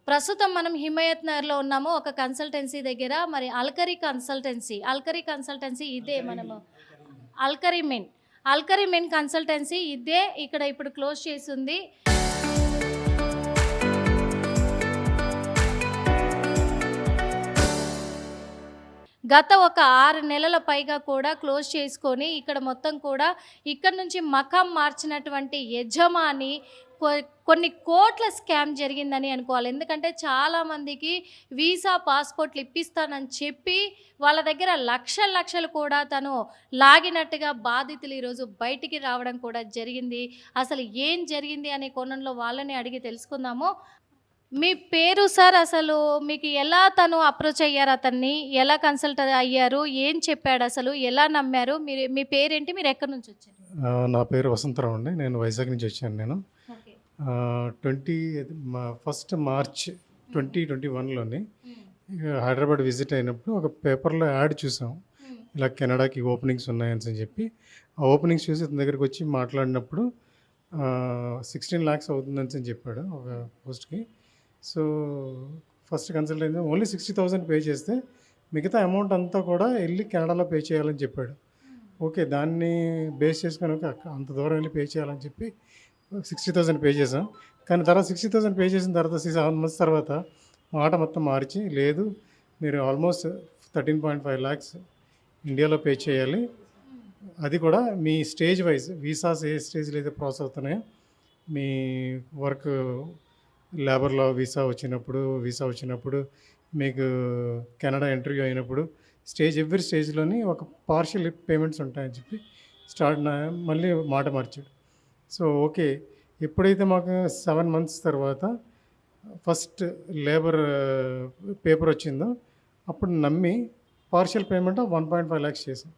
ప్రస్తుతం మనం హిమాయత్ నగర్‌లో ఉన్నాము. ఒక కన్సల్టెన్సీ దగ్గర. మరి అల్కరీ కన్సల్టెన్సీ ఇదే మనము అల్కరీ మెన్. అల్కరీ మెన్ కన్సల్టెన్సీ ఇదే ఇక్కడ ఇప్పుడు క్లోజ్ చేసుంది. గత ఒక 6 నెలల పైగా కూడా క్లోజ్ చేసుకొని ఇక్కడ మొత్తం కూడా ఇక్కడ నుంచి మకాం మార్చినటువంటి యజమాని కొ కొన్ని కోట్ల స్కామ్ జరిగిందని అనుకోవాలి. ఎందుకంటే చాలామందికి వీసా, పాస్‌పోర్ట్‌లు ఇప్పిస్తానని చెప్పి వాళ్ళ దగ్గర లక్షలు లక్షలు కూడా తను లాగినట్టుగా బాధితులు ఈరోజు బయటికి రావడం కూడా జరిగింది. అసలు ఏం జరిగింది అనే కోణంలో వాళ్ళని అడిగి తెలుసుకుందాము. మీ పేరు సార్? అసలు మీకు ఎలా తను అప్రోచ్ అయ్యారు అతన్ని? ఎలా కన్సల్ట్ అయ్యారు? ఏం చెప్పాడసలు? ఎలా నమ్మారు? మీ పేరేంటి? మీరెక్కడి నుంచొచ్చారు? నా పేరు వసంతరావు అండి. నేను వైజాగ్ నుంచి వచ్చాను నేను. ఓకే. 1 మార్చ్ హ్మ్. 2021లోని హ్మ్. హైదరాబాద్ విజిట్ అయినప్పుడు ఒక పేపర్‌లో యాడ్ చూసాం. హ్మ్. ఇలా కెనడాకి ఓపెనింగ్స్ ఉన్నాయని చెప్పి, ఆ ఓపెనింగ్స్ చూసి ఇతని దగ్గరికి వచ్చి మాట్లాడినప్పుడు 16 లాక్స్ అవుతుందని చెప్పాడు ఒక పోస్ట్‌కి. సో, ఫస్ట్ కన్సల్ట్ అయింది. ఓన్లీ 60,000 పే చేస్తే మిగతా అమౌంట్ అంతా కూడా ఎళ్లి కెనడాలో పే చేయాలని చెప్పాడు. ఓకే. దాన్ని బేస్ చేసుకొని ఓకే. అంత దూరం వెళ్లి పే చేయాలని చెప్పి 60,000 పే చేసాం. కానీ తర్వాత 60,000 పే చేసిన తర్వాత 7 మంత్స్ తర్వాత మాట మొత్తం మార్చి, లేదు మీరు ఆల్మోస్ట్ 13.5 లాక్స్ ఇండియాలో పే చేయాలి. అది కూడా మీ స్టేజ్ వైస్ వీసాస్ ఏ స్టేజ్‌లో అయితే ప్రాసెస్ అవుతున్నాయో, మీ వర్క్ లేబర్‌లో వీసా వచ్చినప్పుడు, మీకు కెనడా ఇంటర్వ్యూ అయినప్పుడు ఎవ్రీ స్టేజ్‌లోని ఒక పార్షియల్ పేమెంట్స్ ఉంటాయని చెప్పి మళ్ళీ మాట మార్చాడు. So, okay. ఎప్పుడైతే మాకు 7 మంత్స్ తర్వాత ఫస్ట్ లేబర్ పేపర్ వచ్చిందో, అప్పుడు నమ్మి పార్షియల్ పేమెంట్ ఆఫ్ 1.5 లాక్స్ చేసాం.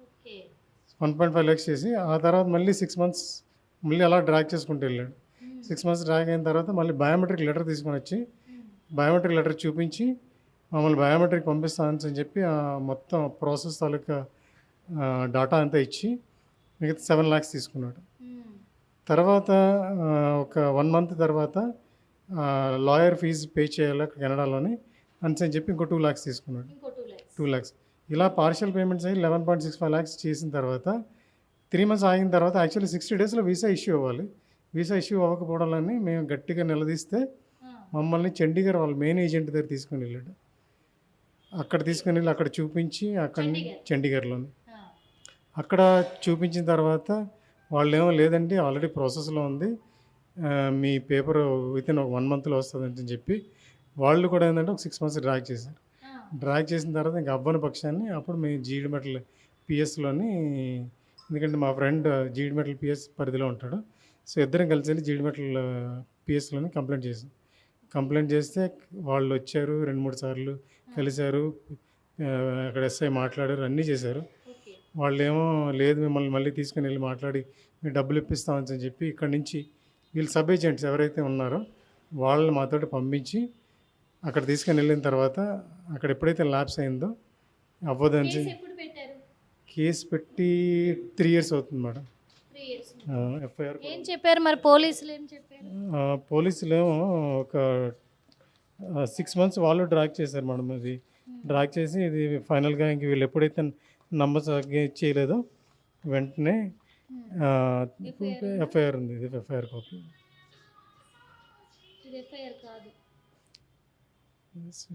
ఓకే. 1.5 లాక్స్ చేసి, ఆ తర్వాత మళ్ళీ 6 మంత్స్ మళ్ళీ అలా డ్రాగ్ చేసుకుంటూ వెళ్ళాడు. 6 మంత్స్ డ్రాగ్ అయిన తర్వాత మళ్ళీ బయోమెట్రిక్ లెటర్ తీసుకొని వచ్చి, బయోమెట్రిక్ లెటర్ చూపించి మమ్మల్ని బయోమెట్రిక్ పంపిస్తానని చెప్పి మొత్తం ప్రాసెస్ తాలూకా డాటా అంతా ఇచ్చి మిగతా 7 లాక్స్ తీసుకున్నాడు. తర్వాత ఒక 1 మంత్ తర్వాత లాయర్ ఫీజు పే చేయాలి కెనడాలోని అని చెప్పి ఇంకో 2 లాక్స్ తీసుకున్నాడు. 2 లాక్స్ ఇలా పార్షియల్ పేమెంట్స్ అయ్యి 11.65 లాక్స్ చేసిన తర్వాత 3 మంత్స్ ఆగిన తర్వాత యాక్చువల్లీ 60 డేస్లో వీసా ఇష్యూ అవ్వాలి. వీసా ఇష్యూ అవ్వకపోవడాలని మేము గట్టిగా నిలదీస్తే మమ్మల్ని చండీగఢ్ వాళ్ళ మెయిన్ ఏజెంట్ దగ్గర తీసుకుని వెళ్ళాడు. అక్కడ తీసుకుని వెళ్ళి అక్కడ చూపించి చండీగఢ్లోని అక్కడ చూపించిన తర్వాత వాళ్ళేమో లేదండి ఆల్రెడీ ప్రాసెస్లో ఉంది, మీ పేపర్ వితిన్ ఒక 1 మంత్లో వస్తుందని చెప్పి వాళ్ళు కూడా ఏంటంటే ఒక 6 మంత్స్ డ్రాగ్ చేశారు. డ్రాగ్ చేసిన తర్వాత ఇంకా అవ్వని పక్షాన్ని అప్పుడు మేము జీడిమెట్ల పిఎస్లోని, ఎందుకంటే మా ఫ్రెండ్ జీడిమెట్ల పిఎస్ పరిధిలో ఉంటాడు. సో ఇద్దరం కలిసి వెళ్ళి జీడిమెట్ల పిఎస్లోని కంప్లైంట్ చేస్తే వాళ్ళు వచ్చారు, 2-3 సార్లు కలిశారు, అక్కడ ఎస్ఐ మాట్లాడారు, అన్నీ చేశారు. వాళ్ళేమో లేదు మిమ్మల్ని మళ్ళీ తీసుకుని వెళ్ళి మాట్లాడి మేము డబ్బులు ఇప్పిస్తామని చెప్పి ఇక్కడ నుంచి వీళ్ళు సబ్ ఏజెంట్స్ ఎవరైతే ఉన్నారో వాళ్ళని మాతోటి పంపించి అక్కడ తీసుకుని వెళ్ళిన తర్వాత అక్కడ ఎప్పుడైతే ల్యాప్స్ అయిందో అవ్వదని కేసు పెట్టి 3 ఇయర్స్ అవుతుంది మేడం. ఎఫ్ఐఆర్ ఏం చెప్పారు మరి పోలీసులు? ఏం చెప్పారు? పోలీసులేమో ఒక 6 మంత్స్ వాళ్ళు డ్రాగ్ చేశారు మేడం. అది డ్రాగ్ చేసి ఇది ఫైనల్గా ఇంక వీళ్ళు ఎప్పుడైతే చేయలేదో వెంటనే ఎఫ్ఐఆర్ ఉంది. ఇది FIR copy.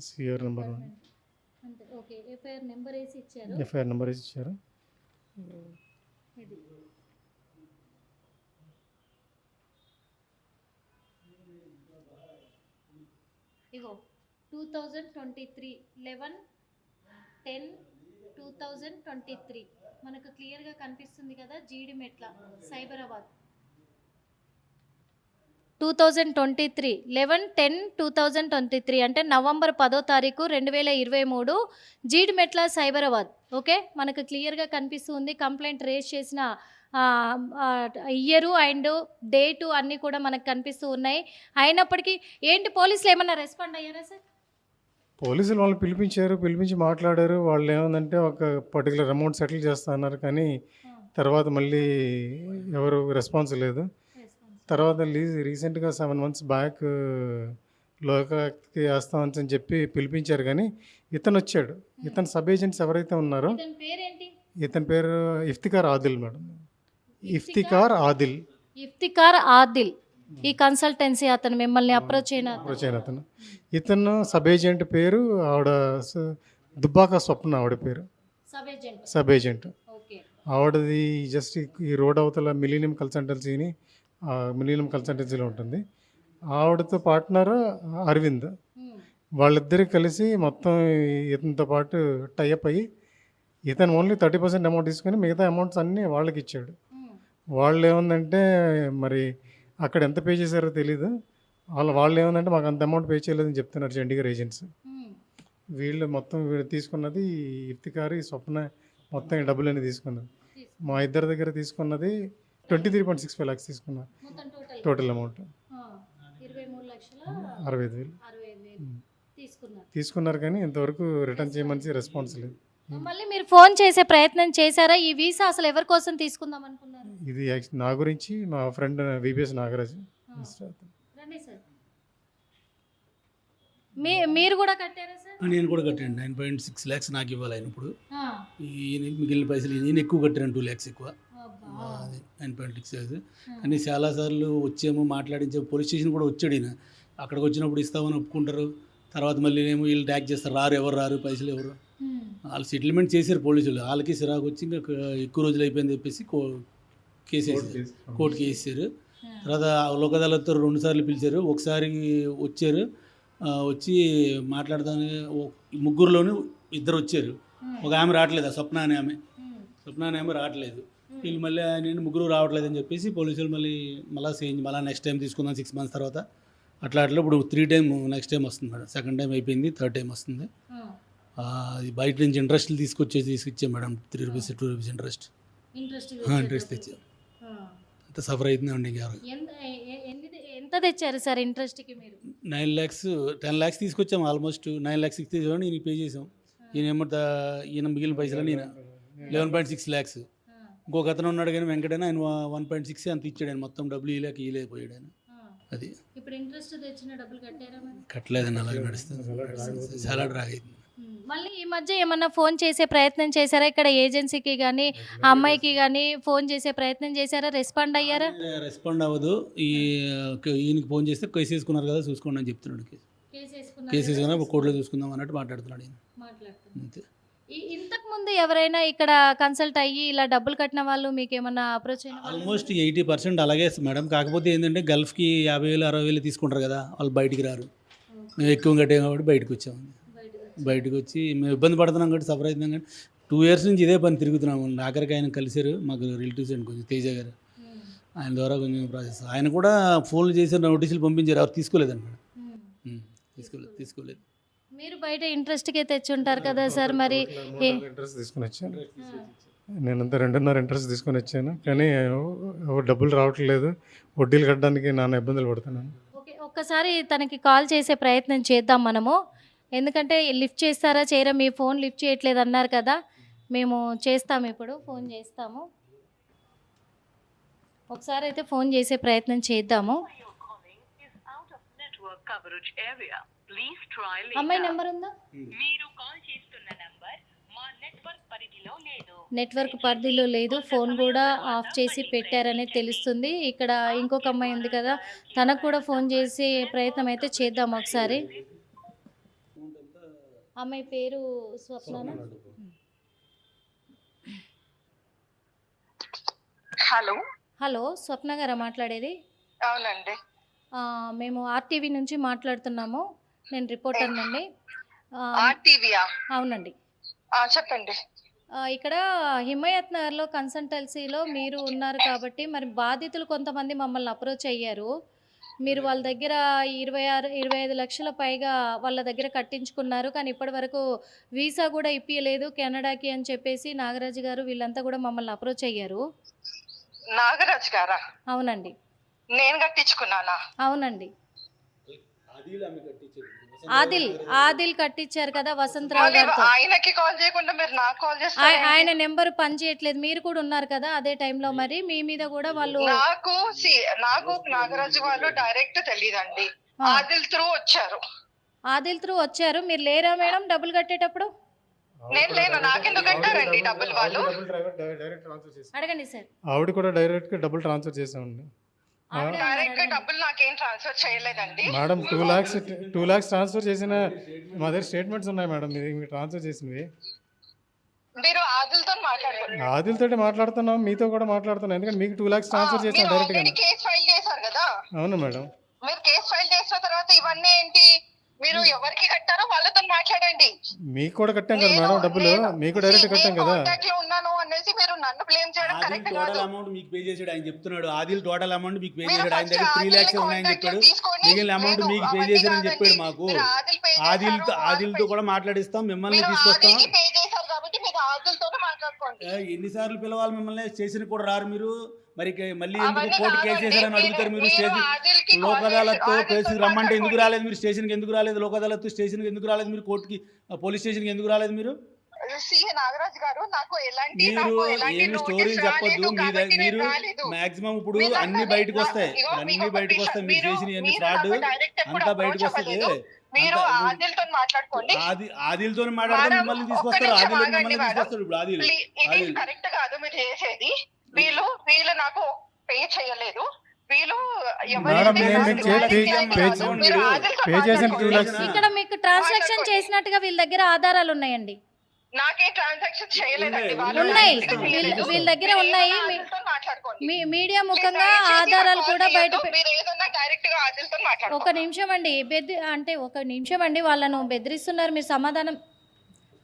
CR number FIR number వేసి ఇచ్చారు. ఇగో 2023 11/10/2023 మనకు క్లియర్గా కనిపిస్తుంది కదా. జీడిమెట్ల సైబరాబాద్ 2023 11/10/2023 అంటే నవంబర్ 10వ తారీఖు 2023 జీడిమెట్ల సైబరాబాద్. ఓకే, మనకు క్లియర్గా కనిపిస్తుంది. కంప్లైంట్ రేజ్ చేసిన ఇయరు అండ్ డేటు అన్నీ కూడా మనకు కనిపిస్తూ ఉన్నాయి. అయినప్పటికీ ఏంటి పోలీసులు ఏమన్నా రెస్పాండ్ అయ్యారా సార్? పోలీసులు వాళ్ళు పిలిపించి మాట్లాడారు. వాళ్ళు ఏమందంటే ఒక పర్టికులర్ అమౌంట్ సెటిల్ చేస్తా అన్నారు, కానీ తర్వాత మళ్ళీ ఎవరు రెస్పాన్స్ లేదు. తర్వాత రీసెంట్గా 7 మంత్స్ బ్యాక్ లోకాకి వేస్తామని చెప్పి పిలిపించారు, కానీ ఇతను వచ్చాడు. ఇతను సబ్ ఏజెంట్స్ ఎవరైతే ఉన్నారో ఇతని పేరేంటి? ఇతని పేరు ఇఫ్తికార్ ఆదిల్ మేడం. ఇఫ్తికార్ ఆదిల్. ఇఫ్తికార్ ఆదిల్ ఈ కన్సల్టెన్సీ అతను మిమ్మల్ని అప్రోచ్ అయిన వచ్చాను అతను. ఇతను సబ్ ఏజెంట్ పేరు ఆవిడ దుబ్బాక స్వప్న, ఆవిడ పేరు sub agent. Sub agent. Okay. ఆవిడది జస్ట్ ఈ రోడ్ అవతల మిలీనియం కన్సల్టెన్సీలో ఉంటుంది. ఆవిడతో పార్ట్నర్ అరవింద్. వాళ్ళిద్దరు కలిసి మొత్తం ఇతనితో పాటు టైఅప్ అయ్యి ఇతను ఓన్లీ 30% అమౌంట్ తీసుకొని మిగతా అమౌంట్స్ అన్నీ వాళ్ళకి ఇచ్చాడు. వాళ్ళు ఏముందంటే మరి అక్కడ ఎంత పే చేశారో తెలీదు. వాళ్ళు ఏముందంటే మాకు అంత అమౌంట్ పే చేయలేదని చెప్తున్నారు చండీగఢ్ ఏజెంట్స్. వీళ్ళు తీసుకున్నది ఇఫ్తికారి స్వప్న మొత్తం ఈ డబ్బులన్నీ తీసుకున్నారు. మా ఇద్దరి దగ్గర తీసుకున్నది 23.65 lakhs తీసుకున్నారు టోటల్ అమౌంట్. 65,000 తీసుకున్నారు, కానీ ఇంతవరకు రిటర్న్ చేయమని రెస్పాన్స్ లేదు. మళ్ళీ మీరు ఫోన్ చేసే ప్రయత్నం చేశారా? ఈ వీసా అసలు ఎవరి కోసం తీసుకుందాం అనుకున్నారు? ఇది నా గురించి మా ఫ్రెండ్ విబిఎస్ నాగరాజ్. రండి సార్. మీరు కూడా కట్టారా సార్? నేను కూడా కట్టాను. 9.6 lakhs నాకు ఇవ్వాలి ఆయన. ఇప్పుడు ఈయన మిగిలిన పైసలు ఈయన ఎక్కువ కట్టాను, 2 lakhs ఎక్కువ. అది 9.6 lakhs. కానీ చాలాసార్లు వచ్చేమో మాట్లాడించే పోలీస్ స్టేషన్ కూడా వచ్చాడు ఈయన. అక్కడికి వచ్చినప్పుడు ఇస్తామని ఒప్పుకుంటారు, తర్వాత మళ్ళీ ఏమో వీళ్ళు ట్యాక్ చేస్తారు, ఎవరు రారు, పైసలు ఎవరు. వాళ్ళు సెటిల్మెంట్ చేశారు పోలీసులు. వాళ్ళకి సిరాకు వచ్చి ఇంకా ఎక్కువ రోజులు అయిపోయింది చెప్పేసి కేసు వేసారు, కోర్టుకి వేసారు. తర్వాత లోక్ అదాలత్తో 2 సార్లు పిలిచారు. ఒకసారి వచ్చారు, వచ్చి మాట్లాడదాని ముగ్గురులోని 2 వచ్చారు. ఒక ఆమె రావట్లేదు, ఆ స్వప్న అనే ఆమె రావట్లేదు. వీళ్ళు మళ్ళీ ఆయన ముగ్గురు రావట్లేదు అని చెప్పేసి పోలీసులు మళ్ళీ మళ్ళీ నెక్స్ట్ టైం తీసుకుందాం 6 months తర్వాత అట్లా ఇప్పుడు 3 time నెక్స్ట్ టైం వస్తుంది మేడం. 2nd time అయిపోయింది, 3rd time వస్తుంది. అది బయట నుంచి ఇంట్రెస్ట్లు తీసుకొచ్చాం మేడం. 3 rupees 2 rupees ఇంట్రెస్ట్ తెచ్చాం. అంత సఫర్ అవుతుందండి. ఎంత తెచ్చారు సార్ ఇంట్రెస్ట్కి మీరు? 9 lakhs 10 lakhs తీసుకొచ్చాం. ఆల్మోస్ట్ 9 lakhs 60,000 ఈయన పే చేసాం. ఈయన మిగిలిన పైసలు ఈయన 11.6 lakhs. ఇంకొక అతను ఉన్నాడు కానీ వెంకటైనా ఆయన 1.6 అంత ఇచ్చాడు. ఆయన మొత్తం డబ్బులు ఇవ్వలేకపోయాడు ఆయన. అది ఇప్పుడు ఇంట్రెస్ట్ తెచ్చిన డబ్బులు కట్టారా? కట్టలేదని అలాగే నడుస్తుంది, చాలా డ్రాగ్ అవుతుంది. మళ్ళీ ఈ మధ్య ఏమన్నా ఫోన్ చేసే ప్రయత్నం చేశారా? ఇక్కడ ఏజెన్సీకి కానీ ఆ అమ్మాయికి కానీ ఫోన్ చేసే ప్రయత్నం చేశారా? రెస్పాండ్ అయ్యారా? రెస్పాండ్ అవ్వదు. ఈయనకి ఫోన్ చేస్తే కేసు వేసుకున్నారు కదా చూసుకోండి అని చెప్తున్నాడు. కేసు వేసుకున్నా కోర్టులో చూసుకుందాం అన్నట్టు మాట్లాడుతున్నాడు ఈయన. అంతే. ఇంతకు ముందు ఎవరైనా ఇక్కడ కన్సల్ట్ అయ్యి ఇలా డబ్బులు కట్టిన వాళ్ళు మీకు ఏమన్నా అప్రోచ్ అయినా? ఆల్మోస్ట్ 80% అలాగే మేడం. కాకపోతే ఏంటంటే గల్ఫ్కి 50,000 60,000 తీసుకుంటారు కదా, వాళ్ళు బయటికి రారు. మేము ఎక్కువ కట్టాం కాబట్టి బయటకు వచ్చాము. బయటకు వచ్చి మేము ఇబ్బంది పడుతున్నాం కాబట్టి సఫర్ అవుతున్నాం. కానీ 2 years నుంచి ఇదే పని తిరుగుతున్నాము. ఆఖరికి ఆయన కలిసారు మాకు రిలేటివ్స్ అండి, కొంచెం తేజ గారు. ఆయన ద్వారా కొంచెం ప్రాసెస్. ఆయన కూడా ఫోన్లు చేసి నోటీసులు పంపించారు, ఎవరు తీసుకోలేదండి మేడం. తీసుకోలేదు. మీరు బయట ఇంట్రెస్ట్కే తెచ్చుంటారు కదా సార్, మరి ఇంట్రెస్ట్ తీసుకుని వచ్చాను. నేనంతా 2.5 ఇంట్రెస్ట్ తీసుకొని వచ్చాను, కానీ డబ్బులు రావట్లేదు. వడ్డీలు కట్టడానికి నాన్న ఇబ్బందులు పడుతున్నాను. ఓకే, ఒక్కసారి తనకి కాల్ చేసే ప్రయత్నం చేద్దాం మనము. ఎందుకంటే లిఫ్ట్ చేస్తారా చేయరా, మీ ఫోన్ లిఫ్ట్ చేయట్లేదు అన్నారు కదా, మేము చేస్తాము, ఇప్పుడు ఫోన్ చేస్తాము. ఒకసారి అయితే ఫోన్ చేసే ప్రయత్నం చేద్దాము. అమ్మాయి నెంబర్ ఉందా? నెట్వర్క్ పరిధిలో లేదు, ఫోన్ కూడా ఆఫ్ చేసి పెట్టారని తెలుస్తుంది. ఇక్కడ ఇంకొక అమ్మాయి ఉంది కదా, తనకు కూడా ఫోన్ చేసే ప్రయత్నం అయితే చేద్దాం ఒకసారి. అమ్మాయి పేరు స్వప్న. హలో, స్వప్న గారా మాట్లాడేది? అవునండి. మేము ఆర్టీవీ నుంచి మాట్లాడుతున్నాము. నేను రిపోర్టర్ నుండి. అవునండి, చెప్పండి. ఇక్కడ హిమాయత్ నగర్లో కన్సల్టెన్సీలో మీరు ఉన్నారు కాబట్టి మరి బాధితులు కొంతమంది మమ్మల్ని అప్రోచ్ అయ్యారు. మీరు వాళ్ళ దగ్గర 25 లక్షల పైగా వాళ్ళ దగ్గర కట్టించుకున్నారు, కానీ ఇప్పటి వరకు వీసా కూడా ఇప్పియలేదు కెనడాకి అని చెప్పేసి నాగరాజు గారు వీళ్ళంతా కూడా మమ్మల్ని అప్రోచ్ అయ్యారు. నాగరాజ్ గారా? అవునండి. నేను కట్టించుకున్నానా? అవునండి. ఆదిల్ కట్టించారు కదా వసంతరావు గారితో. ఆయనకి కాల్ చేయకుండా మీరు నాకు కాల్ చేస్తారు? ఆయన నెంబర్ పని చేయట్లేదు. మీరు కూడా ఉన్నారు కదా అదే టైంలో, మరి మీ మీద కూడా వాళ్ళు. నాకు నాగరాజు వాళ్ళు డైరెక్ట్ తెలియదండి. ఆదిల్ త్రూ వచ్చారు. ఆదిల్ త్రూ వచ్చారు, మీరు లేరా మేడం డబ్బులు కట్టేటప్పుడు? నేను లేను, నాకెందుకు కట్టారండి డబ్బులు వాళ్ళు? డైరెక్ట్ ట్రాన్స్ఫర్ చేసాం. అడగండి సార్. ఆవిడ కూడా డైరెక్ట్గా డబ్బులు ట్రాన్స్ఫర్ చేసామండి. డైరెక్ట్ గా డబ్బులు నాకేం ట్రాన్స్ఫర్ చేయలేదండి. మేడం 2 lakhs ట్రాన్స్ఫర్ చేసిన మా దగ్గర స్టేట్మెంట్స్ ఉన్నాయి మేడం, మీరు ట్రాన్స్ఫర్ చేసినవి. మీరు ఆదిల్తో మాట్లాడుకోండి. ఆదిల్ తోటి మాట్లాడుతున్నాం, మీతో కూడా మాట్లాడుతున్నాం, ఎందుకంటే మీకు 2 lakhs ట్రాన్స్ఫర్ చేసాం మీరు డైరెక్ట్గా. ఆల్రెడీ కేసు ఫైల్ చేశారు కదా. అవును మేడం. మీరు కేసు ఫైల్ చేసిన తర్వాత ఇవన్నీ ఏంటి? మీరు ఎవరికి కట్టారో వాళ్ళతో మాట్లాడండి. మీకు కూడా కట్టాం కదా మేడం డబ్బులు, మీకు డైరెక్ట్ కట్టాం కదా. కాంటాక్ట్ లో ఉన్నాను అనేసి మీరు నన్ను బ్లేమ్ చేయడం ఆదిల్ కరెక్ట్ టోటల్ కాదు. అమౌంట్ మీకు పే చేసాడు ఆయన చెప్తున్నాడు. ఆదిల్ టోటల్ అమౌంట్ మీకు పే మీరు చేసాడు, ఆయన దగ్గర first 3 lakhs ఆదిల్ని ఉన్నాయని contact చెప్పాడు. తీసుకోండి. మిగిలిన అమౌంట్ లేదు, మీకు పే అవన్నీ చేశారని చెప్పాడు కాదండి. మాకు. మీరు ఆదిల్ pay చేశారు, ఆదిల్తో కూడా మాట్లాడిస్తాం, మిమ్మల్ని మీరు తీసుకొస్తాం. ఆదిల్కి పే చేశారు కాబట్టి మీరు ఆదిల్తోనే మాట్లాడుకోండి. ఎన్నిసార్లు పిలవాలి మిమ్మల్ని? స్టేషన్ కూడా రారు మీరు. మరి మళ్ళీ ఎందుకు అవన్నీ కోర్టు కేసు కాదండి. చేశారని అడుగుతారు మీరు. మీరు స్టేషన్ ఆదిల్కి లోక్ call అదాలత్ చేసి కేసుకి ఆదిల్తో రమ్మంటే ఎందుకు మాట్లాడుకోండి. రాలేదు మీరు? స్టేషన్కి ఎందుకు రాలేదు? లోక్ అదాలత్ స్టేషన్కి ఎందుకు రాలేదు మీరు? కోర్టుకి పోలీస్ స్టేషన్కి ఎందుకు రాలేదు మీరు? సిఏ నాగరాజ్ గారు, నాకు ఎలాంటి మీరు ఏమి స్టోరీలు చెప్పొద్దు. మీరు మాక్సిమం ఇప్పుడు అన్ని బయటకు వస్తాయి, అన్ని బయటకు వస్తాయి. మీరు చేసిన అన్ని ఫ్రాడ్ అంతా బయటకు వస్తుంది. మీరు ఆదిల్తో మాట్లాడుకోండి. ఆదిల్తో మాట్లాడితే మిమ్మల్ని తీసుకొస్తారు. ఆదిల్ మిమ్మల్ని తీసుకొస్తారు. ఇప్పుడు ఇది కరెక్ట్ కాదు మీరు చేసేది. వీళ్ళు నాకు పే చేయలేదు. వీళ్ళు మేడం, పే చేసిన 2 lakhs. ఇక్కడ మీకు ట్రాన్సాక్షన్ చేసినట్టుగా వీళ్ళ దగ్గర ఆధారాలు ఉన్నాయండి. నాకే ట్రాన్సాక్షన్ చేయలేదండి. ఉన్నాయి, వీళ్ళ దగ్గర ఉన్నాయి. మీడియా ముఖంగా ఆధారాలు కూడా బయట మీరు ఏదన్నా డైరెక్ట్ గా ఆదిల్తో మాట్లాడుకోండి. ఒక నిమిషం అండి, ఒక నిమిషం అండి, వాళ్ళను బెదిరిస్తున్నారు, మీరు సమాధానం.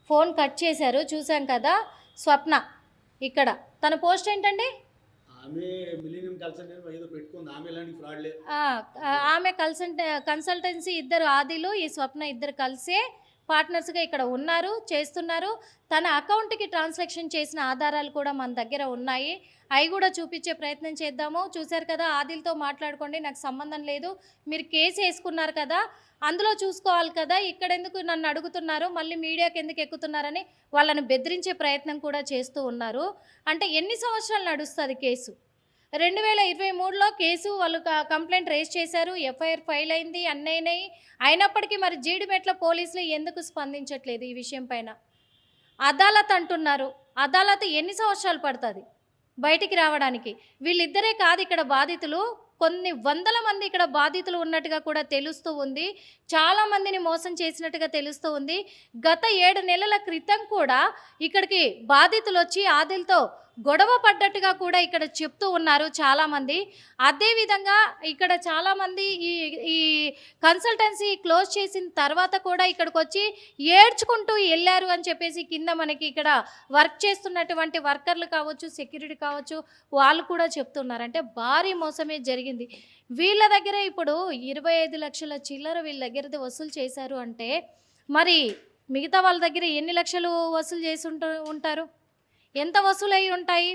ఫోన్ కట్ చేశారు, చూసాం కదా. స్వప్న ఇక్కడ తన పోస్ట్ ఏంటండి? ఆమె కన్సల్టెన్సీ, ఇద్దరు ఆదిలు ఈ స్వప్న ఇద్దరు కలిసే పార్ట్నర్స్గా ఇక్కడ ఉన్నారు, చేస్తున్నారు. తన అకౌంట్కి ట్రాన్సాక్షన్ చేసిన ఆధారాలు కూడా మన దగ్గర ఉన్నాయి, అవి కూడా చూపించే ప్రయత్నం చేద్దాము. చూశారు కదా, ఆదిల్తో మాట్లాడుకోండి, నాకు సంబంధం లేదు, మీరు కేసు వేసుకున్నారు కదా, అందులో చూసుకోవాలి కదా, ఇక్కడ ఎందుకు నన్ను అడుగుతున్నారు, మళ్ళీ మీడియాకి ఎందుకు ఎక్కుతున్నారని వాళ్ళని బెదిరించే ప్రయత్నం కూడా చేస్తూ ఉన్నారు. అంటే ఎన్ని సంవత్సరాలు నడుస్తుంది కేసు? 2023లో కేసు వాళ్ళు కంప్లైంట్ రేస్ చేశారు, ఎఫ్ఐఆర్ ఫైల్ అయింది, అన్నైనాయి. అయినప్పటికీ మరి జీడిమెట్ల పోలీసులు ఎందుకు స్పందించట్లేదు ఈ విషయం పైన? అదాలత్ అంటున్నారు, అదాలత్ ఎన్ని సంవత్సరాలు పడుతుంది బయటికి రావడానికి? వీళ్ళిద్దరే కాదు ఇక్కడ బాధితులు, కొన్ని వందల మంది ఇక్కడ బాధితులు ఉన్నట్టుగా కూడా తెలుస్తూ ఉంది. చాలామందిని మోసం చేసినట్టుగా తెలుస్తూ ఉంది. గత 7 నెలల క్రితం కూడా ఇక్కడికి బాధితులు వచ్చి ఆదిల్తో గొడవ పడ్డట్టుగా కూడా ఇక్కడ చెప్తూ ఉన్నారు చాలామంది. అదేవిధంగా ఇక్కడ చాలామంది ఈ కన్సల్టెన్సీ క్లోజ్ చేసిన తర్వాత కూడా ఇక్కడికి వచ్చి ఏడ్చుకుంటూ వెళ్ళారు అని చెప్పేసి కింద మనకి ఇక్కడ వర్క్ చేస్తున్నటువంటి వర్కర్లు కావచ్చు, సెక్యూరిటీ కావచ్చు, వాళ్ళు కూడా చెప్తున్నారు. అంటే భారీ మోసమే జరిగింది వీళ్ళ దగ్గర. ఇప్పుడు 25 లక్షల చిల్లర వీళ్ళ దగ్గరది వసూలు చేశారు అంటే మరి మిగతా వాళ్ళ దగ్గర ఎన్ని లక్షలు వసూలు చేసి ఉంటారు? ఎంత వసూలై ఉంటాయి?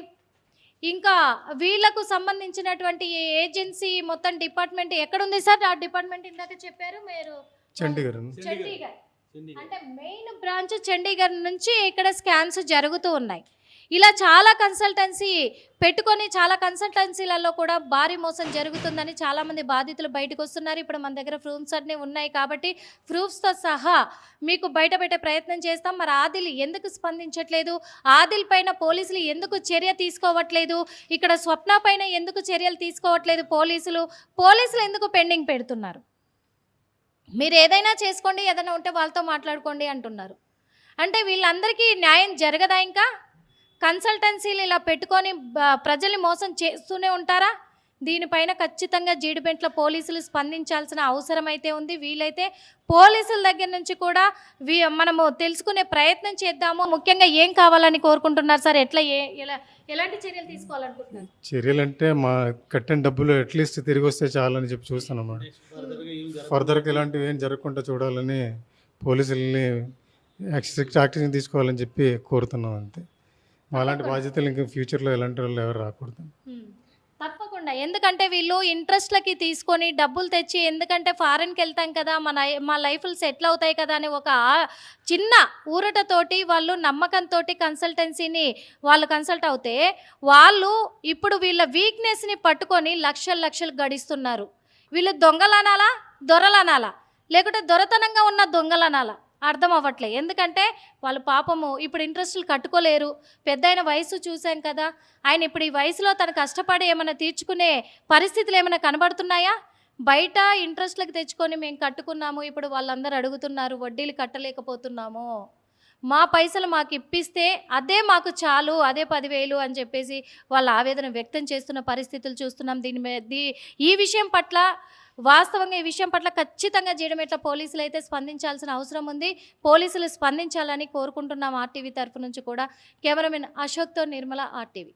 ఇంకా వీళ్ళకు సంబంధించినటువంటి ఏజెన్సీ మొత్తం డిపార్ట్మెంట్ ఎక్కడుంది సార్? ఆ డిపార్ట్మెంట్ ఇందాక చెప్పారు మీరు, చండీగఢ్. అంటే మెయిన్ బ్రాంచ్ చండీగఢ్ నుంచి ఇక్కడ స్కామ్స్ జరుగుతూ ఉన్నాయి. ఇలా చాలా కన్సల్టెన్సీ పెట్టుకొని చాలా కన్సల్టెన్సీలలో కూడా భారీ మోసం జరుగుతుందని చాలామంది బాధితులు బయటకు వస్తున్నారు. ఇప్పుడు మన దగ్గర ప్రూఫ్స్ అన్నీ ఉన్నాయి కాబట్టి ప్రూఫ్స్తో సహా మీకు బయట పెట్టే ప్రయత్నం చేస్తాం. మరి ఆదిల్ ఎందుకు స్పందించట్లేదు? ఆదిల్ పైన పోలీసులు ఎందుకు చర్య తీసుకోవట్లేదు? ఇక్కడ స్వప్న పైన ఎందుకు చర్యలు తీసుకోవట్లేదు పోలీసులు ఎందుకు పెండింగ్ పెడుతున్నారు? మీరు ఏదైనా చేసుకోండి, ఏదైనా ఉంటే వాళ్ళతో మాట్లాడుకోండి అంటున్నారు. అంటే వీళ్ళందరికీ న్యాయం జరగదా? ఇంకా కన్సల్టెన్సీలు ఇలా పెట్టుకొని ప్రజల్ని మోసం చేస్తూనే ఉంటారా? దీనిపైన ఖచ్చితంగా జీడిపెంట్ల పోలీసులు స్పందించాల్సిన అవసరం అయితే ఉంది. వీలైతే పోలీసుల దగ్గర నుంచి కూడా మనము తెలుసుకునే ప్రయత్నం చేద్దాము. ముఖ్యంగా ఏం కావాలని కోరుకుంటున్నారు సార్? ఎలాంటి చర్యలు తీసుకోవాలనుకుంటున్నారు? చర్యలు అంటే మా కట్టిన డబ్బులు అట్లీస్ట్ తిరిగి వస్తే చాలని చెప్పి చూస్తున్నాం మేడం. ఫర్దర్గా ఇలాంటివి ఏం జరగకుండా చూడాలని పోలీసుల్ని స్ట్రిక్ట్ యాక్షన్ తీసుకోవాలని చెప్పి కోరుతున్నాం. అంతే, అలాంటి బాధ్యతలు ఇంకా ఫ్యూచర్లో ఎలాంటి వాళ్ళు ఎవరు రాకూడదు. తప్పకుండా, ఎందుకంటే వీళ్ళు ఇంట్రెస్ట్లకి తీసుకొని డబ్బులు తెచ్చి, ఎందుకంటే ఫారెన్కి వెళ్తాం కదా, మా లైఫ్లు సెటిల్ అవుతాయి కదా అని ఒక చిన్న ఊరటతోటి వాళ్ళు నమ్మకంతో కన్సల్టెన్సీని వాళ్ళు కన్సల్ట్ అవుతే వాళ్ళు ఇప్పుడు వీళ్ళ వీక్నెస్ని పట్టుకొని లక్షలు గడిస్తున్నారు. వీళ్ళు దొంగలనాలా, దొరలనాలా, లేకుంటే దొరతనంగా ఉన్న దొంగలనాలా అర్థం అవ్వట్లే. ఎందుకంటే వాళ్ళు పాపము ఇప్పుడు ఇంట్రెస్టులు కట్టుకోలేరు. పెద్దయిన వయసు చూసాం కదా, ఆయన ఇప్పుడు ఈ వయసులో తను కష్టపడి ఏమైనా తీర్చుకునే పరిస్థితులు ఏమైనా కనబడుతున్నాయా? బయట ఇంట్రెస్ట్లకు తెచ్చుకొని మేము కట్టుకున్నాము, ఇప్పుడు వాళ్ళందరూ అడుగుతున్నారు వడ్డీలు కట్టలేకపోతున్నాము, మా పైసలు మాకు ఇప్పిస్తే అదే మాకు చాలు, అదే 10,000 అని చెప్పేసి వాళ్ళ ఆవేదన వ్యక్తం చేస్తున్న పరిస్థితులు చూస్తున్నాం. ఈ విషయం పట్ల వాస్తవంగా ఈ విషయం పట్ల ఖచ్చితంగా జీడిమెట్ల పోలీసులు అయితే స్పందించాల్సిన అవసరం ఉంది. పోలీసులు స్పందించాలని కోరుకుంటున్నాం ఆర్టీవీ తరఫు నుంచి కూడా. కెమెరామెన్ అశోక్తో నిర్మల, ఆర్టీవీ.